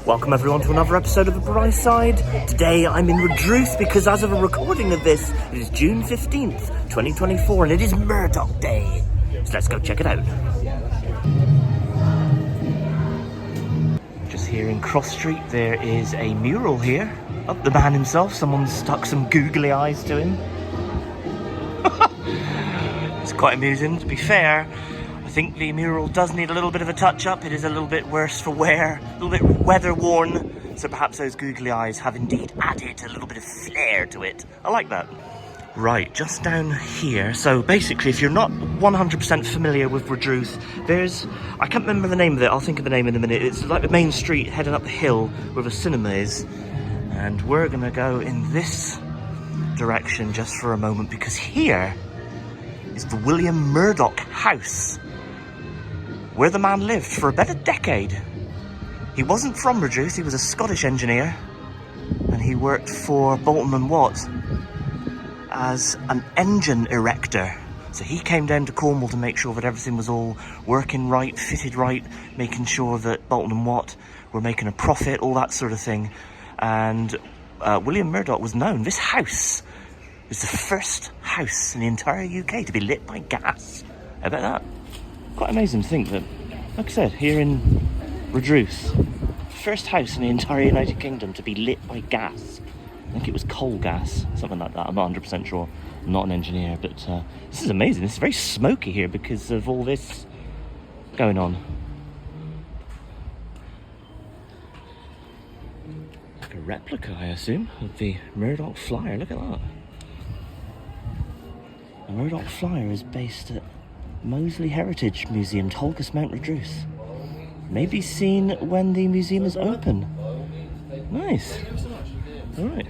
Welcome everyone to another episode of The Bray Side. Today I'm in Redruth because as of a recording of this, it is June 15th, 2024 and it is Murdoch Day. So let's go check it out. Just here in Cross Street there is a mural here. Up the man himself, someone's stuck some googly eyes to him. It's quite amusing. To be fair, I think the mural does need a little bit of a touch-up. It is a little bit worse for wear, a little bit weather-worn. So perhaps those googly eyes have indeed added a little bit of flair to it. I like that. Right, just down here. So basically, if you're not 100% familiar with Redruth, there's... I can't remember the name of it. I'll think of the name in a minute. It's like the main street heading up the hill where the cinema is. And we're going to go in this direction just for a moment because here is the William Murdoch house, where the man lived for about a decade. He wasn't from Redruth, he was a Scottish engineer, and he worked for Boulton Watt as an engine erector. So he came down to Cornwall to make sure that everything was all working right, fitted right, making sure that Boulton Watt were making a profit, all that sort of thing. And William Murdoch was known. This house was the first house in the entire UK to be lit by gas. How about that? Quite amazing to think that, like I said, here in Redruth, first house in the entire United Kingdom to be lit by gas. I think it was coal gas, something like that. I'm not 100% sure. I'm not an engineer, but this is amazing. It's very smoky here because of all this going on. Like a replica, I assume, of the Murdoch Flyer. Look at that. The Murdoch Flyer is based at Moseley Heritage Museum, Tolgis Mount Redruth. May be seen when the museum is open. Nice. Alright.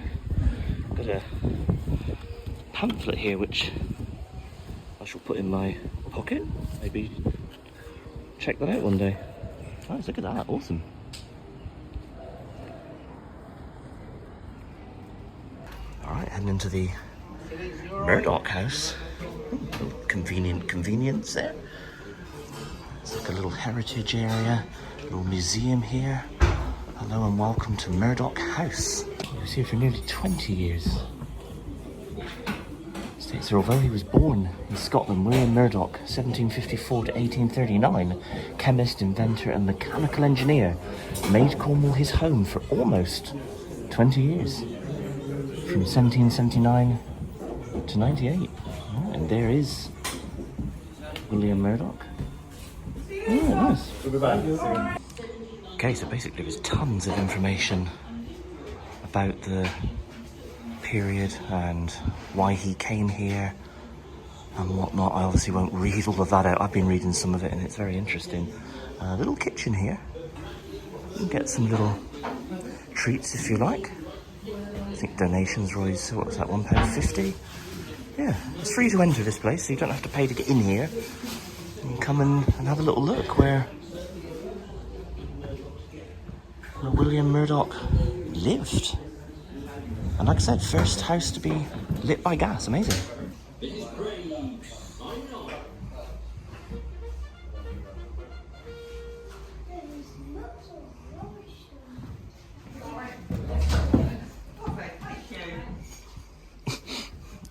Got a pamphlet here which I shall put in my pocket. Maybe check that out one day. Nice, look at that. Awesome. Alright, heading into the Murdoch house. Convenience there. It's like a little heritage area, a little museum here. Hello and welcome to Murdoch House. He was here for nearly 20 years. States that although he was born in Scotland, William Murdoch, 1754 to 1839, chemist, inventor and mechanical engineer, made Cornwall his home for almost 20 years. From 1779 to 98. Oh, and there is William Murdoch. Oh, nice. We'll be back soon. Okay, so basically there's tons of information about the period and why he came here and whatnot. I obviously won't read all of that out. I've been reading some of it and it's very interesting. Little kitchen here. You can get some little treats if you like. I think donations are always, what was that, £1.50? Yeah, it's free to enter this place, so you don't have to pay to get in here. You can come and have a little look where William Murdoch lived. And like I said, first house to be lit by gas. Amazing.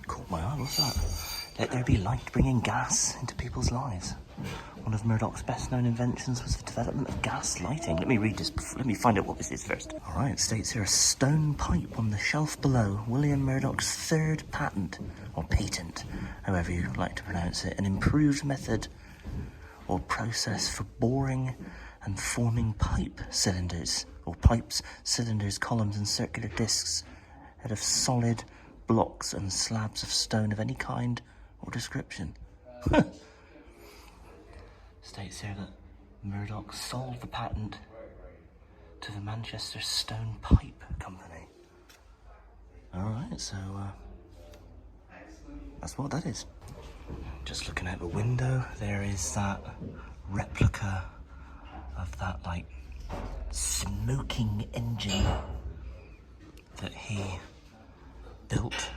Caught my eye, what's that? Let there be light, bringing gas into people's lives. One of Murdoch's best-known inventions was the development of gas lighting. Let me read this. Let me find out what this is first. All right, it states here a stone pipe on the shelf below. William Murdoch's third patent, or patent, however you like to pronounce it. An improved method or process for boring and forming pipe cylinders, or pipes, cylinders, columns and circular discs out of solid blocks and slabs of stone of any kind or description. States here that Murdoch sold the patent to the Manchester Stone Pipe Company. Alright, so that's what that is. Just looking out the window, there is that replica of that, like, smoking engine that he built.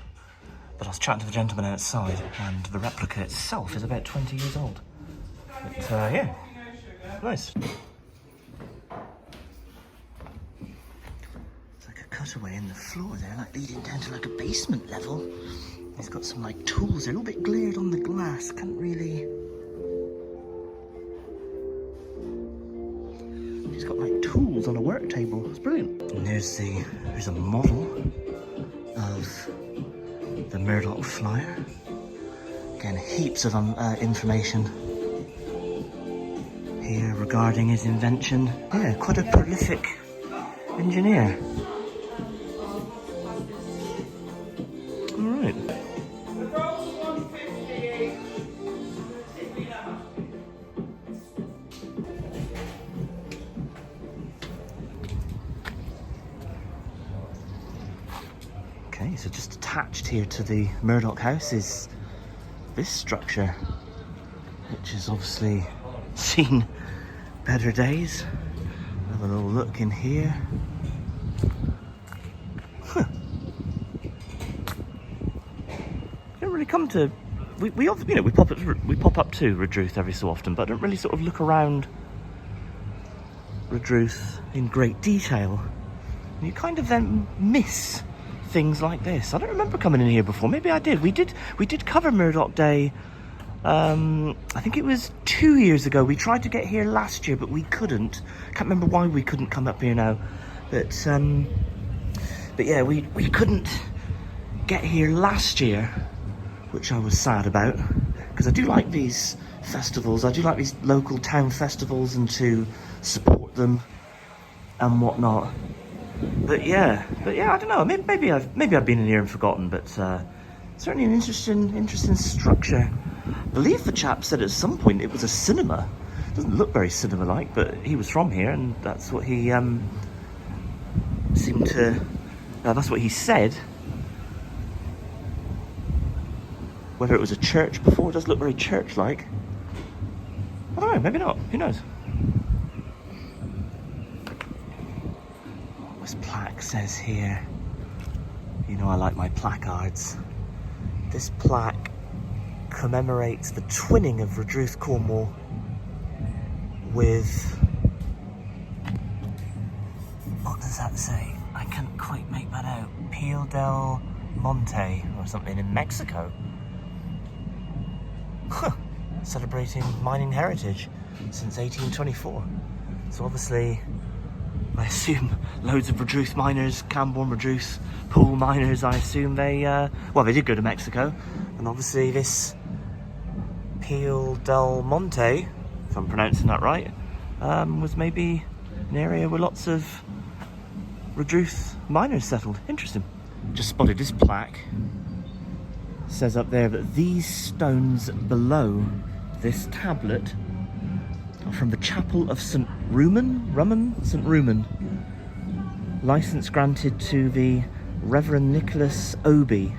But I was chatting to the gentleman outside, and the replica itself is about 20 years old. But, yeah, nice. cutaway in the floor there, like leading down to like a basement level. He's got some like tools. They're a little bit glared on the glass. Can't really. He's got like tools on a work table. It's brilliant. And there's a model of the Murdoch flyer. Again, heaps of information here regarding his invention. Yeah, quite a prolific engineer. All right. Okay, so just attached here to the Murdoch house is this structure, which has obviously seen better days. Have a little look in here. Huh. Don't really come to. We pop up to Redruth every so often, but don't really sort of look around Redruth in great detail. And you kind of then miss things like this. I don't remember coming in here before. Maybe I did. We did cover Murdoch Day. I think it was 2 years ago. We tried to get here last year, but we couldn't. Can't remember why we couldn't come up here now. But yeah, we couldn't get here last year, which I was sad about, because I do like these festivals. I do like these local town festivals and to support them and whatnot. But yeah, I don't know. Maybe I've been in here and forgotten. But certainly an interesting structure. I believe the chap said at some point it was a cinema. Doesn't look very cinema-like, but he was from here, and that's what he seemed to. That's what he said. Whether it was a church before, it does look very church-like. I don't know. Maybe not. Who knows? This plaque says here, you know I like my placards. This plaque commemorates the twinning of Redruth, Cornwall with, what does that say? I can't quite make that out. Piel del Monte or something in Mexico. Huh. Celebrating mining heritage since 1824. So obviously, I assume loads of Redruth miners, Camborne Redruth pool miners, I assume they did go to Mexico. And obviously this Piel del Monte, if I'm pronouncing that right, was maybe an area where lots of Redruth miners settled. Interesting. Just spotted this plaque. It says up there that these stones below this tablet from the chapel of St. Rumen, license granted to the Reverend Nicholas Oby,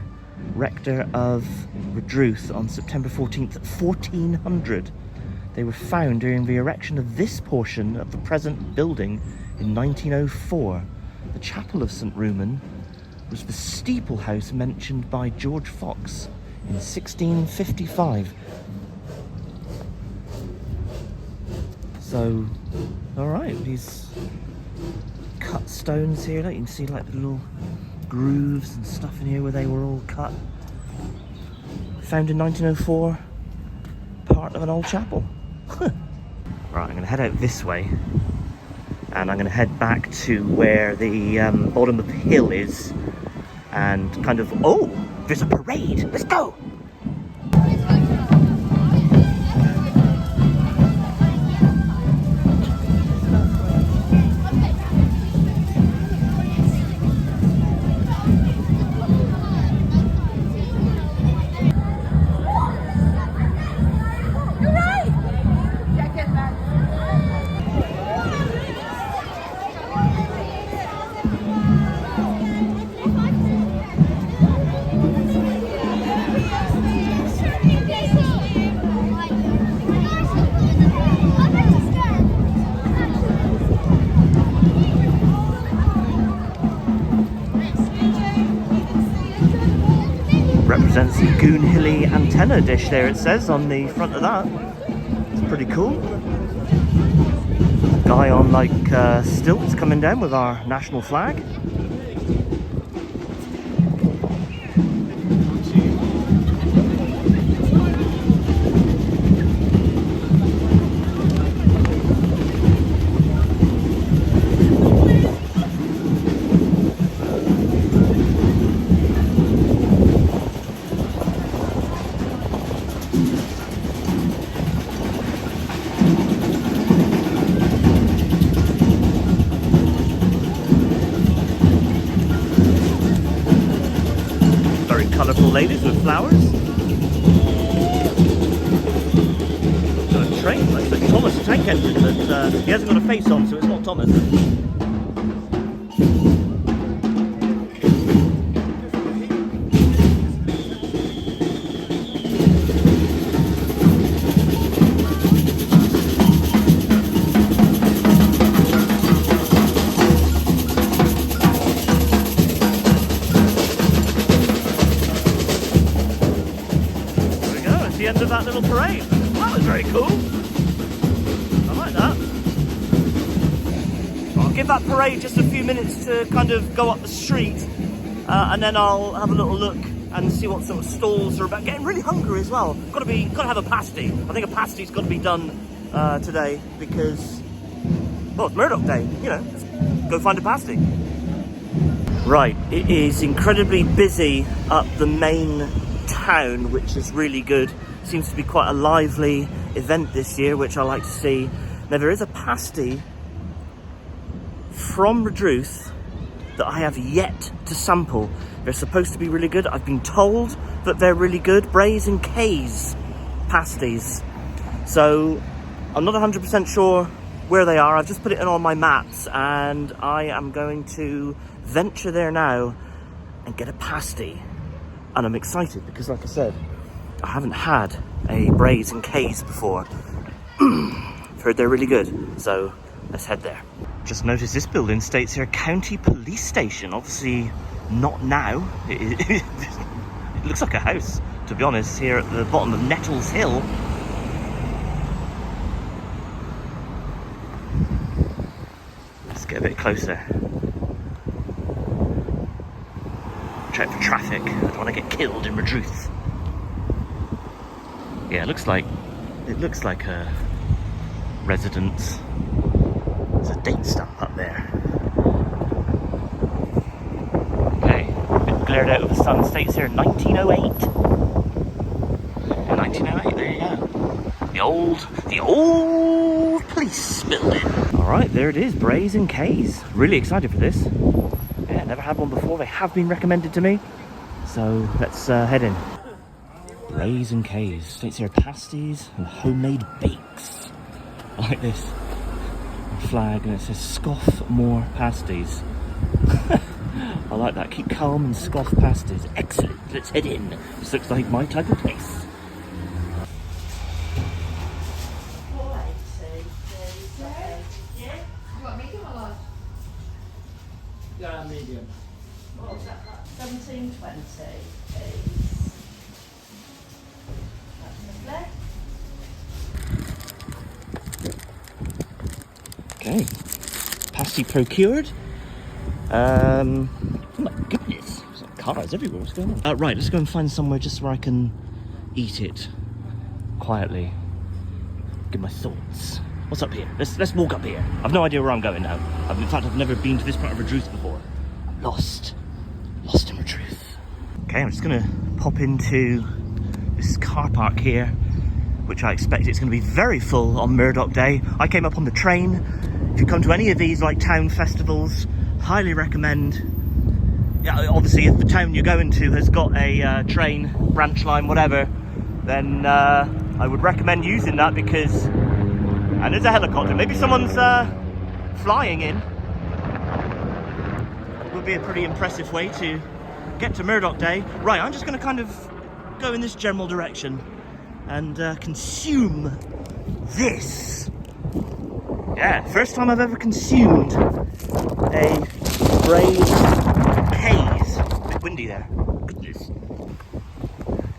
rector of Redruth, on September 14th, 1400. They were found during the erection of this portion of the present building in 1904. The chapel of St. Rumen was the steeple house mentioned by George Fox in 1655. So, alright, these cut stones here, like you can see like the little grooves and stuff in here where they were all cut. Found in 1904, part of an old chapel. Right, I'm going to head out this way, and I'm going to head back to where the bottom of the hill is, and kind of, oh, there's a parade, let's go! Represents the Goonhilly antenna dish there, it says on the front of that. It's pretty cool. Guy on like stilts coming down with our national flag. colourful ladies with flowers. Got a train, like Thomas the Tank Engine, but he hasn't got a face on, so it's not Thomas. The end of that little parade. That was very cool. I like that. I'll give that parade just a few minutes to kind of go up the street, and then I'll have a little look and see what sort of stalls are about. Getting really hungry as well. Got to have a pasty. I think a pasty's got to be done today because, well, it's Murdoch Day. You know, let's go find a pasty. Right, it is incredibly busy up the main town, which is really good. Seems to be quite a lively event this year, which I like to see. Now there is a pasty from Redruth that I have yet to sample. They're supposed to be really good. I've been told that they're really good. Brays and K's pasties. So I'm not 100% sure where they are. I've just put it in on my maps and I am going to venture there now and get a pasty. And I'm excited because, like I said, I haven't had a Brays and K's before. I've heard they're really good, so let's head there. Just noticed this building states here County Police Station. Obviously not now. It looks like a house, to be honest, here at the bottom of Nettles Hill. Let's get a bit closer. Check for traffic. I don't want to get killed in Redruth. Yeah, it looks like a residence. There's a date stamp up there. Okay, a bit glared out of the sun. States here 1908. Yeah, 1908. There you go. The old police building. All right, there it is. Brays and K's. Really excited for this. Yeah, never had one before. They have been recommended to me. So let's head in. Brays and K's. States here pasties and homemade bakes. I like this flag, and it says scoff more pasties. I like that. Keep calm and scoff pasties. Excellent. Let's head in. This looks like my type of place. Yeah, medium. What was that? 1720, please. That's lovely. Okay. Pasty procured. Oh my goodness. There's like cars everywhere. What's going on? Right, let's go and find somewhere just where I can eat it quietly. Give my thoughts. What's up here? Let's walk up here. I've no idea where I'm going now. In fact, I've never been to this part of Redruth before. I'm lost in Redruth. Okay, I'm just gonna pop into this car park here, which I expect it's gonna be very full on Murdoch Day. I came up on the train. If you come to any of these like town festivals, highly recommend. Yeah, obviously if the town you're going to has got a train, branch line, whatever, then I would recommend using that because. And there's a helicopter. Maybe someone's flying in. It would be a pretty impressive way to get to Murdoch Day. Right, I'm just going to kind of go in this general direction and consume this. Yeah, first time I've ever consumed a Brays K's. A bit windy there. Goodness.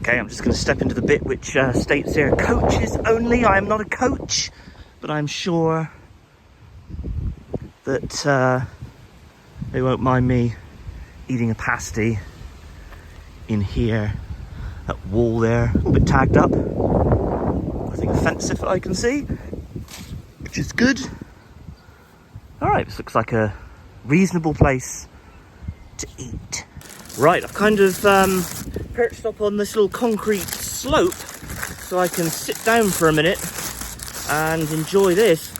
Okay, I'm just going to step into the bit which states here coaches only. I am not a coach, but I'm sure that they won't mind me eating a pasty in here. That wall there, a little bit tagged up. Nothing offensive that I can see, which is good. Alright, this looks like a reasonable place to eat. Right, I've kind of perched up on this little concrete slope so I can sit down for a minute and enjoy this.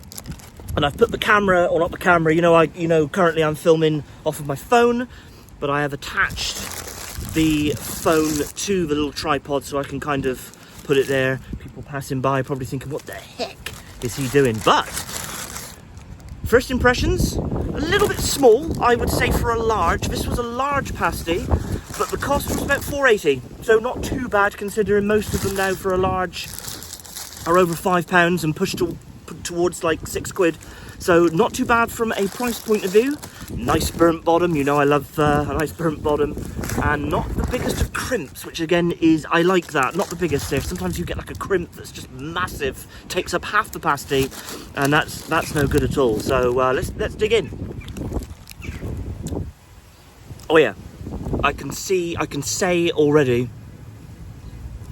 And I've put the camera, or not the camera, currently I'm filming off of my phone, but I have attached the phone to the little tripod so I can kind of put it there. People passing by probably thinking, what the heck is he doing? But first impressions, a little bit small, I would say, for a large. This was a large pasty, but the cost was about £4.80, so not too bad considering most of them now for a large are over £5 and push towards like £6. So not too bad from a price point of view. Nice burnt bottom, you know I love a nice burnt bottom. And not the biggest of crimps, which again is, I like that, not the biggest there. Sometimes you get like a crimp that's just massive, takes up half the pasty, and that's no good at all. So let's dig in. Oh yeah, I can say already,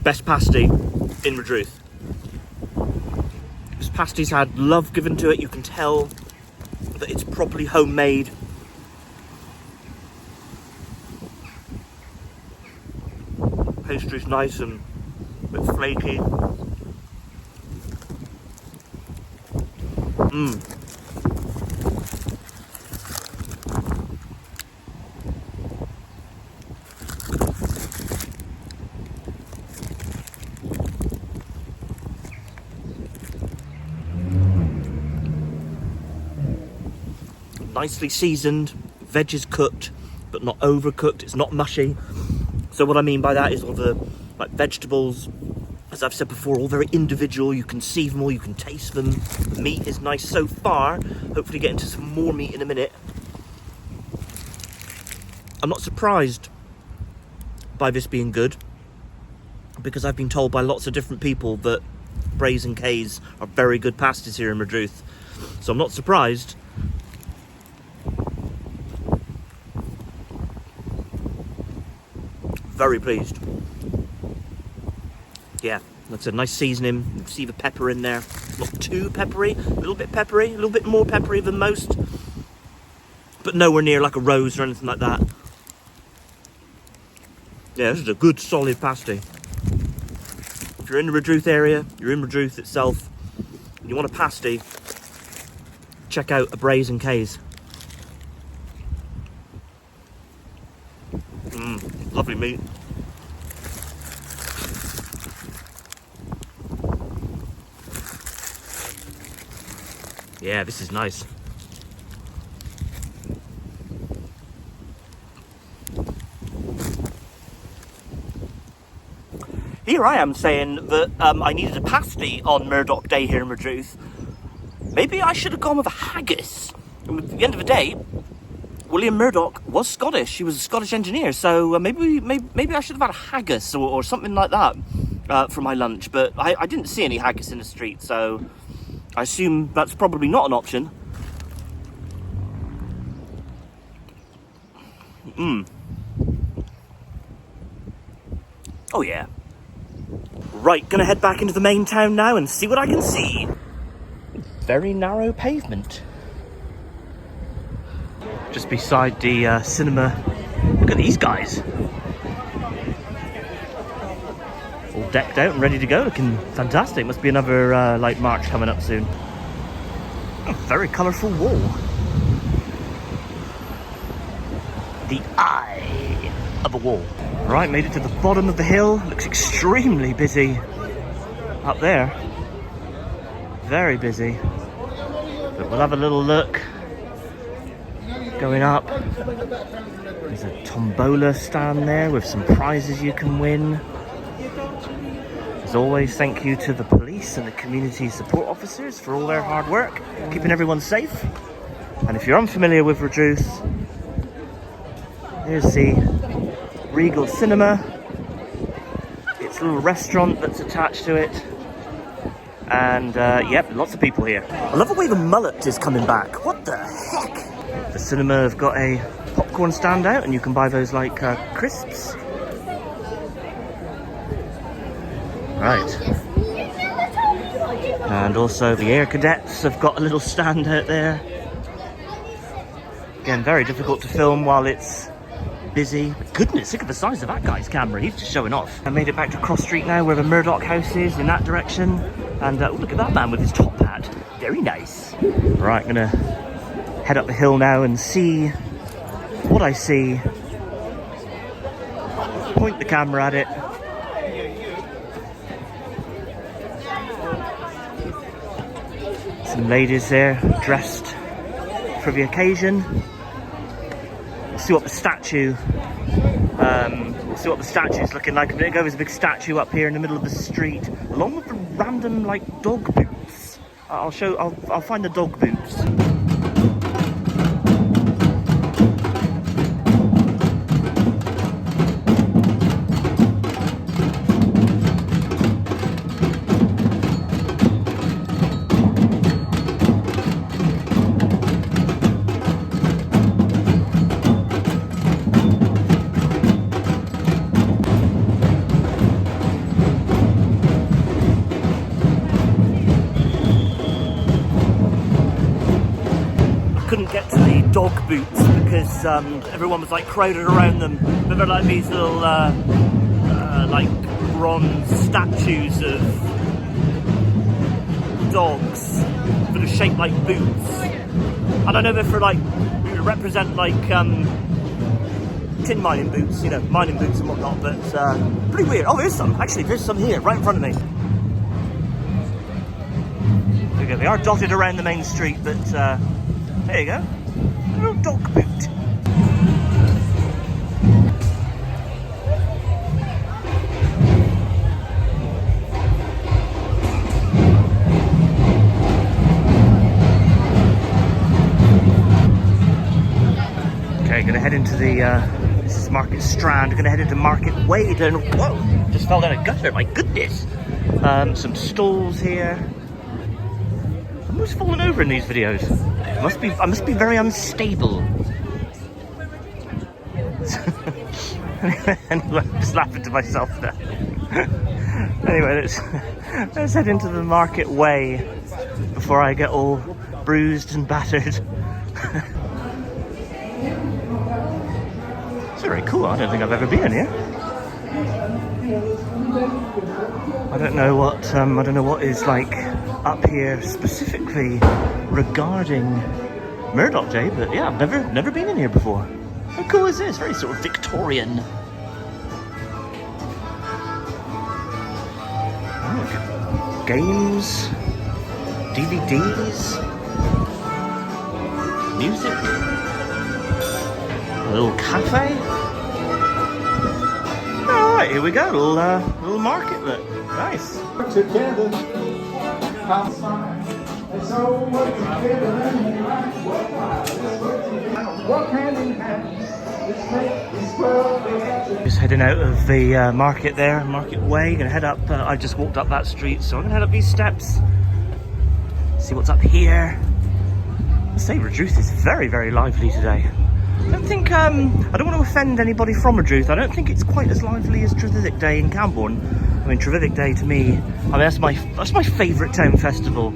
best pasty in Redruth. This pasty's had love given to it. You can tell that it's properly homemade. Pastry's nice and a bit flaky. Nicely seasoned, veg is cooked, but not overcooked. It's not mushy. So what I mean by that is all the like vegetables, as I've said before, all very individual. You can see them all, you can taste them. The meat is nice so far. Hopefully get into some more meat in a minute. I'm not surprised by this being good, because I've been told by lots of different people that Brays and Kays are very good pasties here in Redruth. So I'm not surprised. Very pleased. Yeah, that's a nice seasoning. You can see the pepper in there. Not too peppery, a little bit peppery, a little bit more peppery than most, but nowhere near like a rose or anything like that. Yeah, this is a good solid pasty. If you're in the Redruth area, you're in Redruth itself, and you want a pasty, check out a Brays and Kays. Lovely meat. Yeah, this is nice. Here I am saying that I needed a pasty on Murdoch Day here in Redruth. Maybe I should have gone with a haggis. At the end of the day, William Murdoch was Scottish. He was a Scottish engineer, so maybe I should have had a haggis or something like that for my lunch. But I didn't see any haggis in the street, so I assume that's probably not an option. Oh yeah. Right, gonna head back into the main town now and see what I can see. Very narrow pavement. Just beside the cinema. Look at these guys. All decked out and ready to go, looking fantastic. Must be another like march coming up soon. A very colourful wall. The eye of a wall. Right, made it to the bottom of the hill. Looks extremely busy up there. Very busy. But we'll have a little look. Going up, there's a tombola stand there with some prizes you can win. As always, thank you to the police and the community support officers for all their hard work, keeping everyone safe. And if you're unfamiliar with Redruth, here's the Regal Cinema. It's a little restaurant that's attached to it. And yep, lots of people here. I love the way the mullet is coming back. What the heck? The cinema have got a popcorn stand out, and you can buy those like crisps. Right. And also the air cadets have got a little stand out there. Again, very difficult to film while it's busy. But goodness, look at the size of that guy's camera. He's just showing off. I made it back to Cross Street now, where the Murdoch house is, in that direction. And oh, look at that man with his top hat. Very nice. Right, gonna head up the hill now and see what I see. point the camera at it. Some ladies there dressed for the occasion. We'll see what the statue. We'll see what the statue's looking like. A minute ago, there's a big statue up here in the middle of the street, along with the random like dog boots. I'll find the dog boots. Couldn't get to the dog boots because everyone was like crowded around them. But they're like these little like bronze statues of dogs that are shaped like boots. I don't know if they're like represent like tin mining boots, you know, mining boots and whatnot. But pretty weird. Oh, there's some. Actually, there's some here right in front of me. There you go. They are dotted around the main street, but. There you go, a little dog boot. Okay, gonna head into the, this is Market Strand, gonna head into Market Way down, whoa, just fell down a gutter, my goodness. Some stalls here. I'm always falling over in these videos. I must be very unstable. Anyway, I'm just laughing to myself now. Anyway, let's head into the Market Way before I get all bruised and battered. It's very cool. I don't think I've ever been in here. I don't know what is like up here specifically regarding Murdoch Day, but yeah, I've never been in here before. How cool is this? Very sort of Victorian. Look. Games, DVDs, music, a little cafe. Alright, here we go, little market look. Nice. Together, just heading out of the market there, Market Way. Gonna head up. I just walked up that street, so I'm gonna head up these steps. See what's up here. I say Redruth is very, very lively today. I don't think, I don't want to offend anybody from Redruth. I don't think it's quite as lively as Trevithick Day in Camborne. I mean, Trevithick Day to me, I mean, that's my favourite town festival.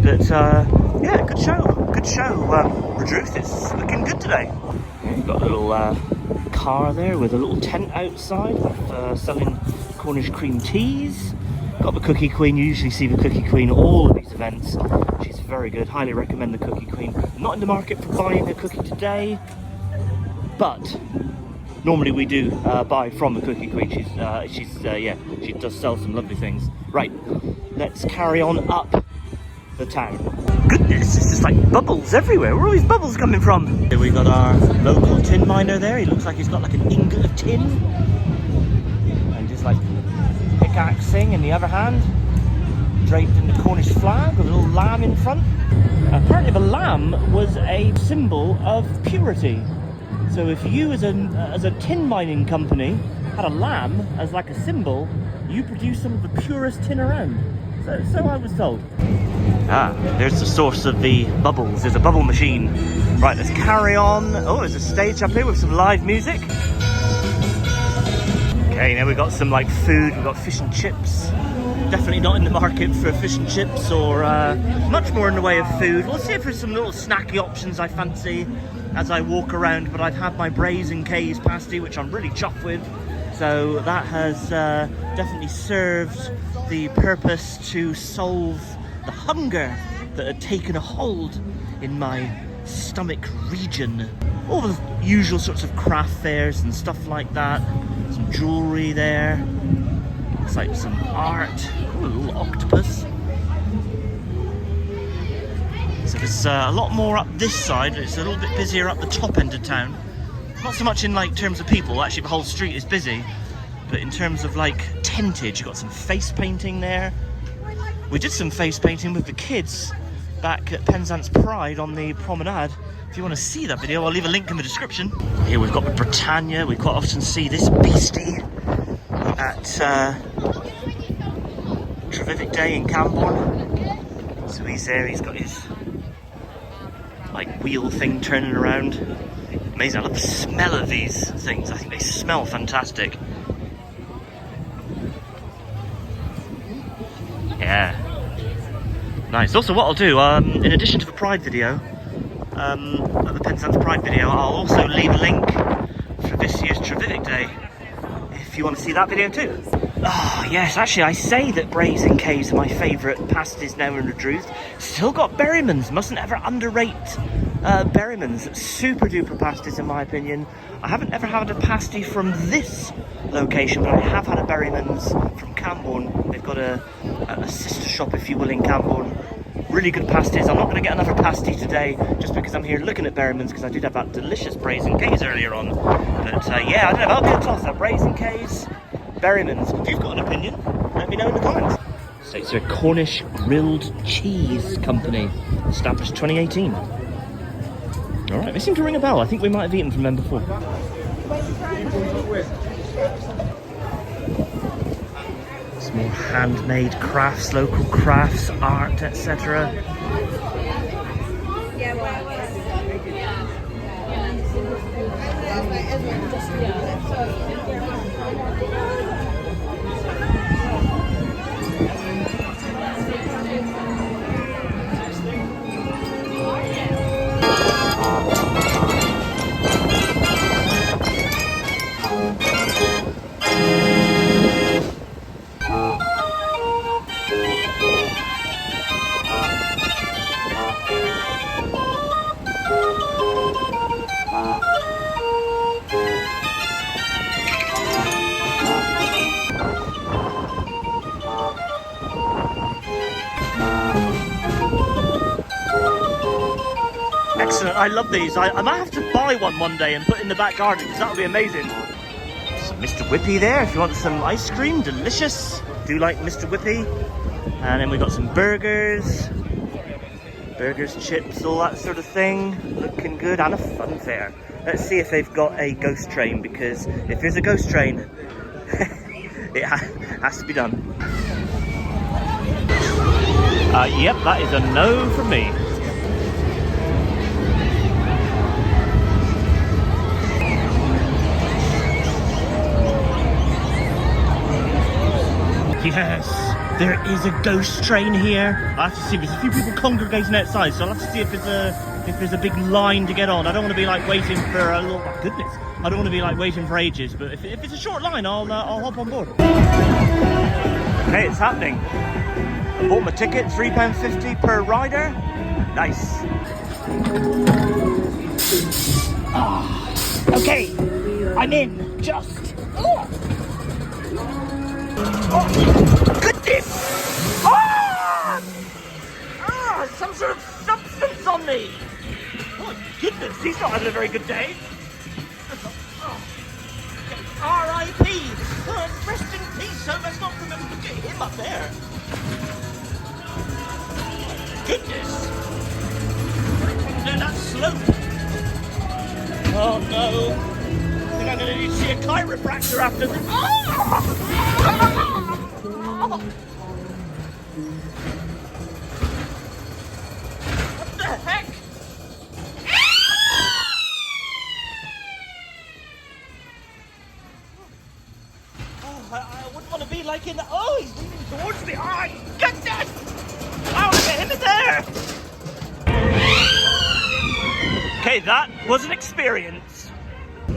But, yeah, good show. Redruth is looking good today. We've got a little car there with a little tent outside with, selling Cornish cream teas. Got the Cookie Queen. You usually see the Cookie Queen at all of these events. She's very good. Highly recommend the Cookie Queen. Not in the market for buying a cookie today, but normally we do buy from the Cookie Queen. Yeah, she does sell some lovely things. Right, let's carry on up the town. Goodness, it's just like bubbles everywhere. Where are all these bubbles coming from? Here we got our local tin miner there. He looks like he's got like an ingot of tin. And just like pickaxing in the other hand. Draped in the Cornish flag with a little lamb in front. Apparently the lamb was a symbol of purity. So if you as a tin mining company had a lamb as like a symbol, you produce some of the purest tin around. So I was told. There's the source of the bubbles. There's a bubble machine. Right, let's carry on. Oh, there's a stage up here with some live music. Okay, now we've got some like food. We've got fish and chips. Definitely not in the market for fish and chips or much more in the way of food. We'll see if there's some little snacky options I fancy as I walk around, but I've had my Brays and K's pasty, which I'm really chuffed with. So that has definitely served the purpose to solve the hunger that had taken a hold in my stomach region. All the usual sorts of craft fairs and stuff like that. Some some jewellery there. Looks like some art. Ooh, a little octopus. So there's a lot more up this side. It's a little bit busier up the top end of town. Not so much in like terms of people, actually the whole street is busy. But in terms of like tentage, you've got some face painting there. We did some face painting with the kids back at Penzance Pride on the promenade. If you want to see that video, I'll leave a link in the description. Here we've got the Britannia. We quite often see this beastie at Trevivick Day in Camborne. So he's there, he's got his like wheel thing turning around. Amazing, I love the smell of these things. I think they smell fantastic. Yeah. Nice. Also what I'll do, in addition to the Pride video, the Penzance Pride video, I'll also leave a link for this year's Trevivick Day, if you want to see that video too. Oh yes, actually I say that Brays and K's are my favourite pasties now in Redruth. Still got Berryman's, mustn't ever underrate Berryman's. Super duper pasties in my opinion. I haven't ever had a pasty from this location, but I have had a Berryman's from Camborne. They've got a sister shop, if you will, in Camborne. Really good pasties. I'm not going to get another pasty today just because I'm here looking at Berryman's, because I did have that delicious Brays and K's earlier on. But yeah, I don't know, that'll be a toss-up. Brays and K's, Berryman's. If you've got an opinion, let me know in the comments. So it's a Cornish grilled cheese company, established 2018. Alright, they seem to ring a bell. I think we might have eaten from them before. Some more handmade crafts, local crafts, art, etc. Excellent, I love these. I might have to buy one day and put in the back garden, because that would be amazing. Some Mr. Whippy there, if you want some ice cream, delicious. Do like Mr. Whippy. And then we've got some burgers, chips, all that sort of thing. Looking good, and a Funfair. Let's see if they've got a ghost train, because if there's a ghost train, it has to be done. Yep, that is a no from me. Yes, there is a ghost train here. I have to see, there's a few people congregating outside, so I'll have to see if there's a big line to get on. I don't want to be like waiting for a little, oh, goodness, I don't want to be like waiting for ages, but if it's a short line, I'll hop on board. Okay, it's happening. I bought my ticket, £3.50 per rider. Nice. Okay, I'm in, just. Oh, goodness! Some sort of substance on me! Oh, goodness, he's not having a very good day. R.I.P. Rest in peace, so let's not remember to get him up there. Goodness! Down that slope. Oh no. I think I'm going to need to see a chiropractor after this. What the heck? I wouldn't want to be like in the... Oh, he's leaning towards me. Oh, goodness! Oh, look at him in there! Okay, that was an experience.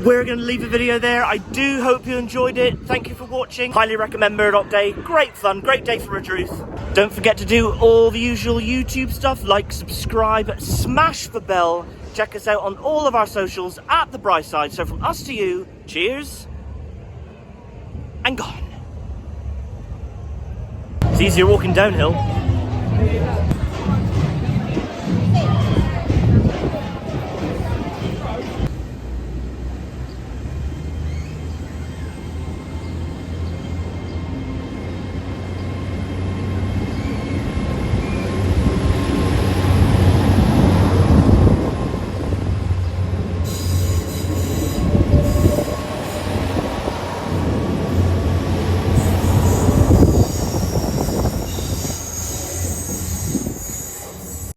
We're going to leave the video there. I do hope you enjoyed it. Thank you for watching. Highly recommend Murdoch Day. Great fun, great day for Redruth. Don't forget to do all the usual YouTube stuff, like, subscribe, smash the bell. Check us out on all of our socials at the Bray side. So from us to you, cheers. and gone. It's easier walking downhill.